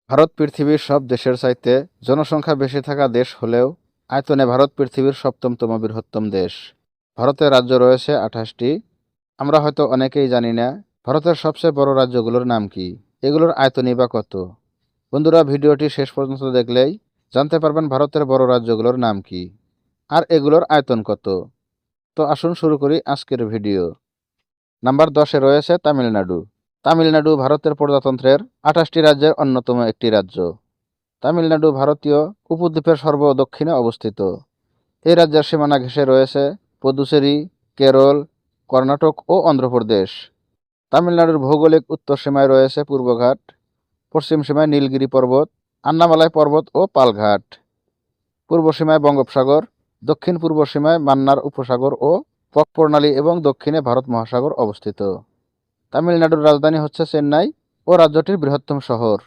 ভারত পৃথিবীর সব দেশের চাইতে জনসংখ্যা বেশি থাকা দেশ হলেও আয়তনে ভারত পৃথিবীর সপ্তমতম বৃহত্তম দেশ। ভারতের রাজ্য রয়েছে 28টি। আমরা হয়তো অনেকেই জানি না ভারতের সবচেয়ে বড় রাজ্যগুলোর নাম কি, এগুলোর আয়তনই বা কত। বন্ধুরা, ভিডিওটি শেষ পর্যন্ত দেখলেই জানতে পারবেন ভারতের বড় রাজ্যগুলোর নাম কি আর এগুলোর আয়তন কত। তো আসুন শুরু করি আজকের ভিডিও। নাম্বার 10-এ রয়েছে তামিলনাড়ু। তামিলনাড়ু ভারতের প্রজাতন্ত্রের 28টি রাজ্যের অন্যতম একটি রাজ্য। তামিলনাড়ু ভারতীয় উপদ্বীপের সর্ব-দক্ষিণে অবস্থিত। এই রাজ্যের সীমানা ঘেঁষে রয়েছে পুদুচেরি, কেরল, কর্ণাটক ও অন্ধ্রপ্রদেশ। তামিলনাড়ুর ভৌগোলিক উত্তর সীমায় রয়েছে পূর্বঘাট, পশ্চিম সীমায় নীলগিরি পর্বত, আন্নামালাই পর্বত ও পালঘাট। পূর্ব সীমায় বঙ্গোপসাগর, দক্ষিণ পূর্ব সীমায় মান্নার উপসাগর ও পক প্রণালী এবং দক্ষিণে ভারত মহাসাগর অবস্থিত। তামিলনাড়ুর রাজধানী হচ্ছে চেন্নাই ও রাজ্যটির বৃহত্তম শহর।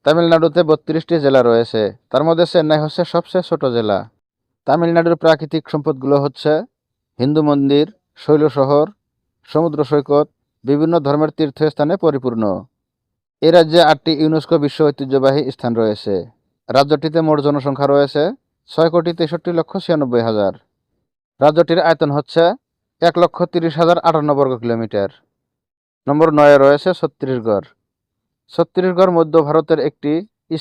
তামিলনাড়ুতে 32টি জেলা রয়েছে, তার মধ্যে চেন্নাই হচ্ছে সবচেয়ে ছোট জেলা। তামিলনাড়ুর প্রাকৃতিক সম্পদগুলো হচ্ছে হিন্দু মন্দির, শৈল শহর, সমুদ্র সৈকত, বিভিন্ন ধর্মের তীর্থস্থানে পরিপূর্ণ। এই রাজ্যে 8টি ইউনেস্কো বিশ্ব ঐতিহ্যবাহী স্থান রয়েছে। রাজ্যটিতে মোট জনসংখ্যা রয়েছে 6,63,96,96,000। রাজ্যটির আয়তন হচ্ছে 1,30,058 বর্গ কিলোমিটার। নম্বর 9-এ রয়েছে ছত্তিশগড়। ছত্তিশগড় মধ্য ভারতের একটি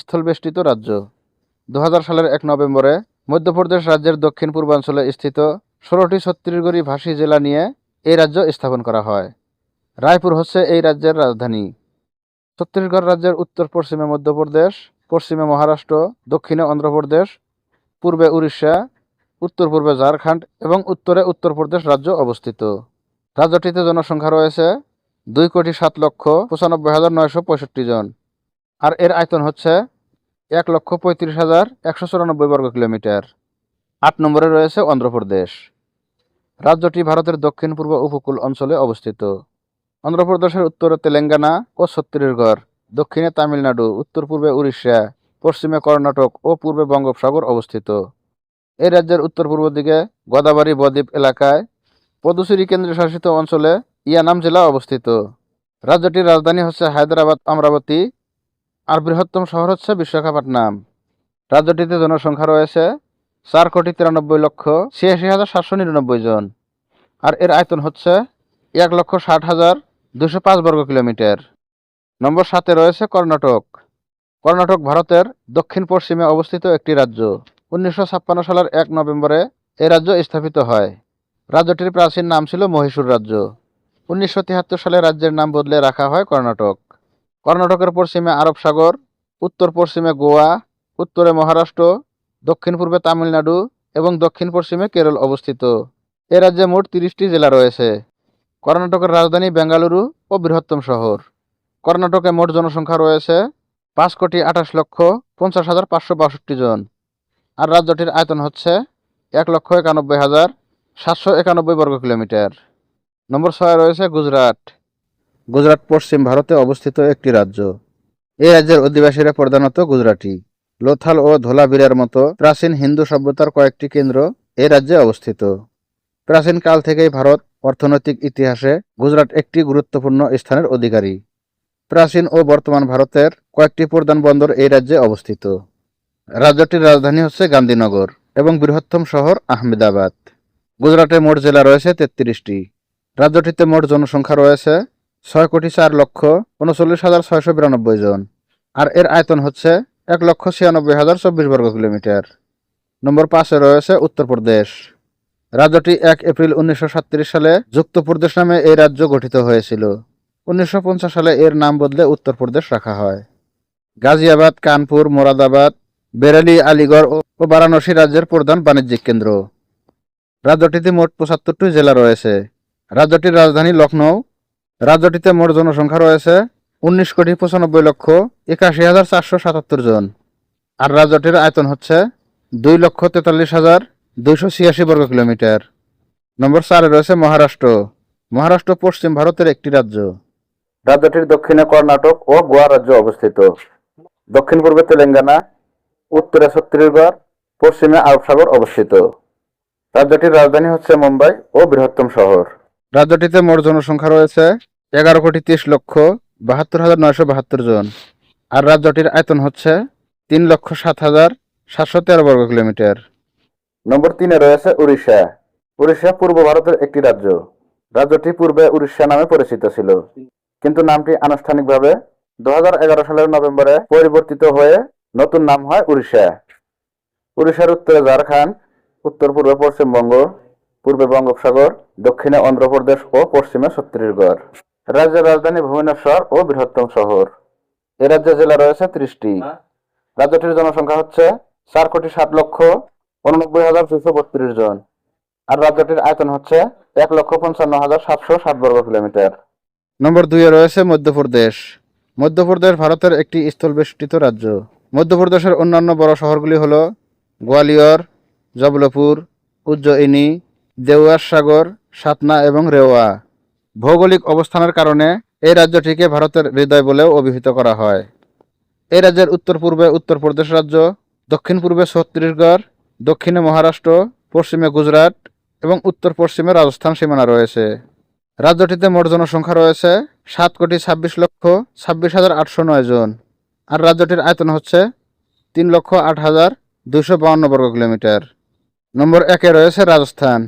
স্থলবেষ্টিত রাজ্য। 2000 সালের 1 নভেম্বরে মধ্যপ্রদেশ রাজ্যের দক্ষিণ পূর্বাঞ্চলে স্থিত 16টি ছত্তিশগড়ি ভাষী জেলা নিয়ে এই রাজ্য স্থাপন করা হয়। রায়পুর হচ্ছে এই রাজ্যের রাজধানী। ছত্তিশগড় রাজ্যের উত্তর পশ্চিমে মধ্যপ্রদেশ, পশ্চিমে মহারাষ্ট্র, দক্ষিণে অন্ধ্রপ্রদেশ, পূর্বে উড়িষ্যা, উত্তর পূর্বে ঝাড়খণ্ড এবং উত্তরে উত্তরপ্রদেশ রাজ্য অবস্থিত। রাজ্যটিতে জনসংখ্যা রয়েছে 2,07,95,965 জন আর এর আয়তন হচ্ছে 1,35,194 বর্গ কিলোমিটার। 8 নম্বরে রয়েছে অন্ধ্রপ্রদেশ। রাজ্যটি ভারতের দক্ষিণ পূর্ব উপকূল অঞ্চলে অবস্থিত। অন্ধ্রপ্রদেশের উত্তরে তেলেঙ্গানা ও ছত্তিশগড়, দক্ষিণে তামিলনাড়ু, উত্তর পূর্বে উড়িষ্যা, পশ্চিমে কর্ণাটক ও পূর্বে বঙ্গোপসাগর অবস্থিত। এই রাজ্যের উত্তর পূর্ব দিকে গোদাবরী বদ্বীপ এলাকায় পুদুচেরি কেন্দ্রশাসিত অঞ্চলে ইয়ানাম জেলা অবস্থিত। রাজ্যটির রাজধানী হচ্ছে হায়দ্রাবাদ অমরাবতী আর বৃহত্তম শহর হচ্ছে বিশাখাপট্টনম। রাজ্যটিতে জনসংখ্যা রয়েছে 4,93,86,799 জন আর এর আয়তন হচ্ছে 1,60,205 বর্গ কিলোমিটার। নম্বর 7-এ রয়েছে কর্ণাটক। কর্ণাটক ভারতের দক্ষিণ পশ্চিমে অবস্থিত একটি রাজ্য। 1956 সালের 1 নভেম্বরে এই রাজ্য স্থাপিত হয়। রাজ্যটির প্রাচীন নাম ছিল মহীশূর রাজ্য। 1973 সালে রাজ্যের নাম বদলে রাখা হয় কর্ণাটক। কর্ণাটকের পশ্চিমে আরব সাগর, উত্তর পশ্চিমে গোয়া, উত্তরে মহারাষ্ট্র, দক্ষিণ পূর্বে তামিলনাড়ু এবং দক্ষিণ পশ্চিমে কেরল অবস্থিত। এ রাজ্যে মোট 30টি জেলা রয়েছে। কর্ণাটকের রাজধানী বেঙ্গালুরু ও বৃহত্তম শহর। কর্ণাটকে মোট জনসংখ্যা রয়েছে 5,28,50,562 জন আর রাজ্যটির আয়তন হচ্ছে 1,91,791 বর্গ কিলোমিটার। নম্বর 6-এ রয়েছে গুজরাট। গুজরাট পশ্চিম ভারতে অবস্থিত একটি রাজ্য। এই রাজ্যের অধিবাসীরা প্রধানত গুজরাটি। লোথাল ও ধোলাভিরার মতো প্রাচীন হিন্দু সভ্যতার কয়েকটি কেন্দ্র এই রাজ্যে অবস্থিত। প্রাচীনকাল থেকেই ভারত অর্থনৈতিক ইতিহাসে গুজরাট একটি গুরুত্বপূর্ণ স্থানের অধিকারী। প্রাচীন ও বর্তমান ভারতের কয়েকটি প্রধান বন্দর এই রাজ্যে অবস্থিত। রাজ্যটির রাজধানী হচ্ছে গান্ধীনগর এবং বৃহত্তম শহর আহমেদাবাদ। গুজরাটে মোট জেলা রয়েছে 33টি। রাজ্যটিতে মোট জনসংখ্যা রয়েছে 6,04,39,692 জন আর এর আয়তন হচ্ছে 1,96,024 বর্গ কিলোমিটার। নম্বর 5-এ রয়েছে উত্তরপ্রদেশ। রাজ্যটি 1 এপ্রিল 1937 সালে যুক্তপ্রদেশ নামে এই রাজ্য গঠিত হয়েছিল। 1950 সালে এর নাম বদলে উত্তরপ্রদেশ রাখা হয়। গাজিয়াবাদ, কানপুর, মোরাদাবাদ, বেরেলি, আলিগড় ও বারাণসী রাজ্যের প্রধান বাণিজ্যিক কেন্দ্র। রাজ্যটিতে মোট 75টি জেলা রয়েছে। রাজ্যটির রাজধানী লখনৌ। রাজ্যটিতে মোট জনসংখ্যা রয়েছে 19,85,81,477 জন আর রাজ্যটির আয়তন হচ্ছে 2,43,286 বর্গ কিলোমিটার। নম্বর 4-এ রয়েছে মহারাষ্ট্র। মহারাষ্ট্র পশ্চিম ভারতের একটি রাজ্য। রাজ্যটির দক্ষিণে কর্ণাটক ও গোয়া রাজ্য অবস্থিত। দক্ষিণ পূর্বে তেলেঙ্গানা, উত্তরে ছত্তিশগড়, পশ্চিমে আরব সাগর অবস্থিত। রাজ্যটির রাজধানী হচ্ছে মুম্বাই ও বৃহত্তম শহর। রাজ্যটিতে মোট জনসংখ্যা রয়েছে 11,30,72,972 জন আর রাজ্যটির আয়তন হচ্ছে 3,07,713 বর্গ কিলোমিটার। নম্বর 3-এ রয়েছে উড়িষ্যা। উড়িষ্যা পূর্ব ভারতের একটি রাজ্য। রাজ্যটি পূর্বে উড়িষ্যা নামে পরিচিত ছিল, কিন্তু নামটি আনুষ্ঠানিকভাবে 2011 সালের নভেম্বরে পরিবর্তিত হয়ে নতুন নাম হয় উড়িষ্যা। উড়িষ্যার উত্তরে ঝাড়খণ্ড, উত্তর পূর্বে পশ্চিমবঙ্গ, পূর্বে বঙ্গোপসাগর, দক্ষিণে অন্ধ্রপ্রদেশ ও পশ্চিমে ছত্তিশগড়। রাজ্যের রাজধানী ভুবনেশ্বর ও বৃহত্তম শহর। এ রাজ্যে জেলা রয়েছে 30টি। রাজ্যটির জনসংখ্যা হচ্ছে 4,07,89,232 জন। আর রাজ্যটির আয়তন হচ্ছে 1,55,760 বর্গ কিলোমিটার। নম্বর 2-এ রয়েছে মধ্যপ্রদেশ। মধ্যপ্রদেশ ভারতের একটি স্থলবেষ্টিত রাজ্য। মধ্যপ্রদেশের অন্যান্য বড় শহরগুলি হল গোয়ালিয়র, জবলপুর, উজ্জয়িনী, দেওয়াস সাগর, সাতনা এবং রেওয়া। ভৌগোলিক অবস্থানের কারণে এই রাজ্যটিকে ভারতের হৃদয় বলেও অভিহিত করা হয়। এই রাজ্যের উত্তর পূর্বে উত্তরপ্রদেশ রাজ্য, দক্ষিণ পূর্বে ছত্তিশগড়, দক্ষিণে মহারাষ্ট্র, পশ্চিমে গুজরাট এবং উত্তর পশ্চিমে রাজস্থান সীমানা রয়েছে। রাজ্যটিতে মোট জনসংখ্যা রয়েছে 7,26,26,809 জন। আর রাজ্যটির আয়তন হচ্ছে 3,08,252 বর্গ কিলোমিটার। নম্বর 1-এ রয়েছে রাজস্থান।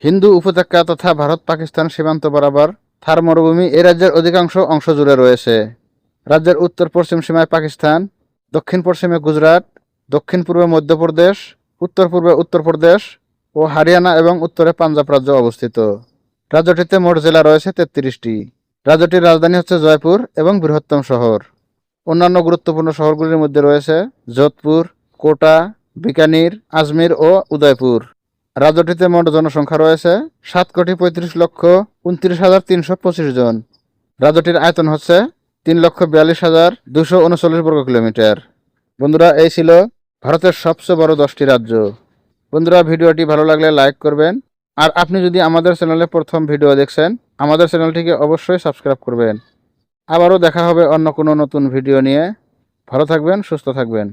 হিন্দু উপত্যকা তথা ভারত পাকিস্তান সীমান্ত বরাবর থার মরুভূমি এই রাজ্যের অধিকাংশ অংশ জুড়ে রয়েছে। রাজ্যের উত্তর পশ্চিম সীমায় পাকিস্তান, দক্ষিণ পশ্চিমে গুজরাট, দক্ষিণ পূর্বে মধ্যপ্রদেশ, উত্তর পূর্বে উত্তরপ্রদেশ ও হরিয়ানা এবং উত্তরে পাঞ্জাব রাজ্য অবস্থিত। রাজ্যটিতে মোট জেলা রয়েছে 33টি। রাজ্যটির রাজধানী হচ্ছে জয়পুর এবং বৃহত্তম শহর। অন্যান্য গুরুত্বপূর্ণ শহরগুলির মধ্যে রয়েছে যোধপুর, কোটা, বিকানির, আজমির ও উদয়পুর। রাজ্যটিতে মোট জনসংখ্যা রয়েছে 7,35,29,325 জন। রাজ্যটির আয়তন হচ্ছে 3,42,239 বর্গ কিলোমিটার। বন্ধুরা, এই ছিল ভারতের সবচেয়ে বড় 10টি রাজ্য। বন্ধুরা, ভিডিওটি ভালো লাগলে লাইক করবেন। আর আপনি যদি আমাদের চ্যানেলে প্রথম ভিডিও দেখছেন, আমাদের চ্যানেলটিকে অবশ্যই সাবস্ক্রাইব করবেন। আবারও দেখা হবে অন্য কোনো নতুন ভিডিও নিয়ে। ভালো থাকবেন, সুস্থ থাকবেন।